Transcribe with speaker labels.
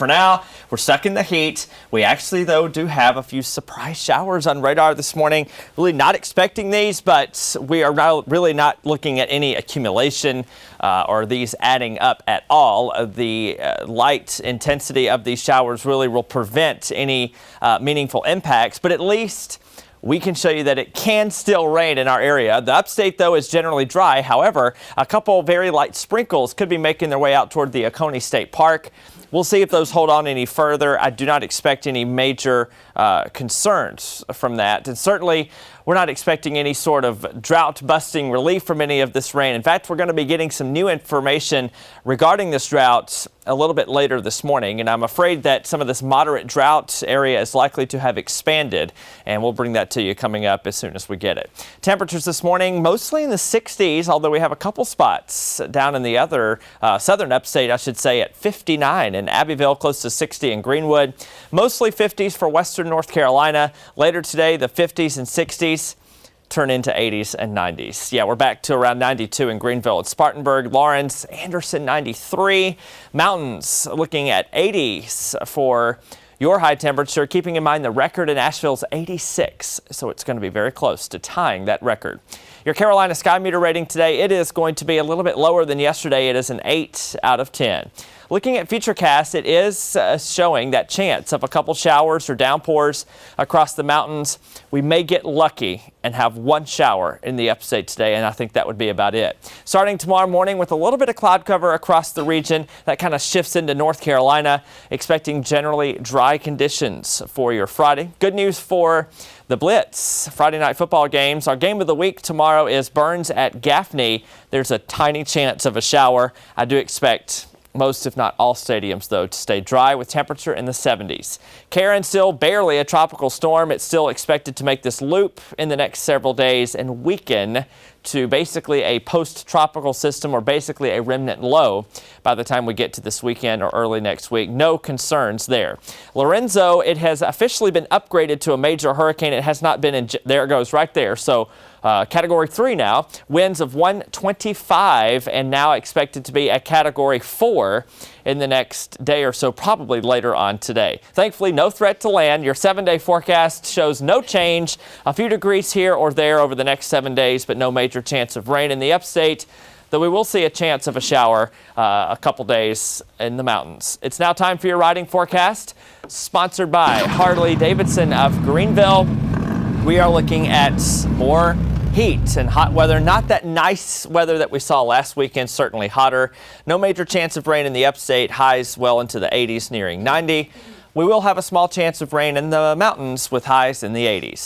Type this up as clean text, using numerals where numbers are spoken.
Speaker 1: For now, we're stuck in the heat. We actually, though, do have a few surprise showers on radar this morning. Really not expecting these, but we are really not looking at any accumulation or these adding up at all. The light intensity of these showers really will prevent any meaningful impacts, but at least we can show you that it can still rain in our area. The upstate, though, is generally dry. However, a couple very light sprinkles could be making their way out toward the Oconee State Park. We'll see if those hold on any further. I do not expect any major concerns from that. And certainly, we're not expecting any sort of drought-busting relief from any of this rain. In fact, we're going to be getting some new information regarding this drought a little bit later this morning. And I'm afraid that some of this moderate drought area is likely to have expanded. And we'll bring that to you coming up as soon as we get it. Temperatures this morning, mostly in the 60s, although we have a couple spots down in the other southern upstate, I should say, at 59 in Abbeville, close to 60 in Greenwood. Mostly 50s for western North Carolina. Later today, the 50s and 60s turn into 80s and 90s. Yeah, we're back to around 92 in Greenville and Spartanburg. Lawrence, Anderson, 93. Mountains looking at 80s for your high temperature, keeping in mind the record in Asheville's 86. So it's going to be very close to tying that record. Your Carolina Sky Meter rating today, it is going to be a little bit lower than yesterday. It is an 8 out of 10. Looking at Futurecast, it is showing that chance of a couple showers or downpours across the mountains. We may get lucky and have one shower in the upstate today, and I think that would be about it. Starting tomorrow morning with a little bit of cloud cover across the region, that kind of shifts into North Carolina, expecting generally dry conditions for your Friday. Good news for the Blitz Friday night football games. Our game of the week tomorrow is Burns at Gaffney. There's a tiny chance of a shower. I do expect most, if not all, stadiums, though, to stay dry with temperature in the 70s. Karen, still barely a tropical storm. It's still expected to make this loop in the next several days and weaken to basically a post-tropical system or basically a remnant low by the time we get to this weekend or early next week. No concerns there. Lorenzo, it has officially been upgraded to a major hurricane. It has not been in, there it goes right there. So Category 3 now, winds of 125 and now expected to be a Category 4 in the next day or so, probably later on today. Thankfully, no threat to land. Your 7-day forecast shows no change, a few degrees here or there over the next 7 days, but no major chance of rain in the upstate, though we will see a chance of a shower a couple days in the mountains. It's now time for your riding forecast, sponsored by Harley-Davidson of Greenville. We are looking at more heat and hot weather, not that nice weather that we saw last weekend, certainly hotter. No major chance of rain in the upstate, highs well into the 80s, nearing 90. We will have a small chance of rain in the mountains with highs in the 80s.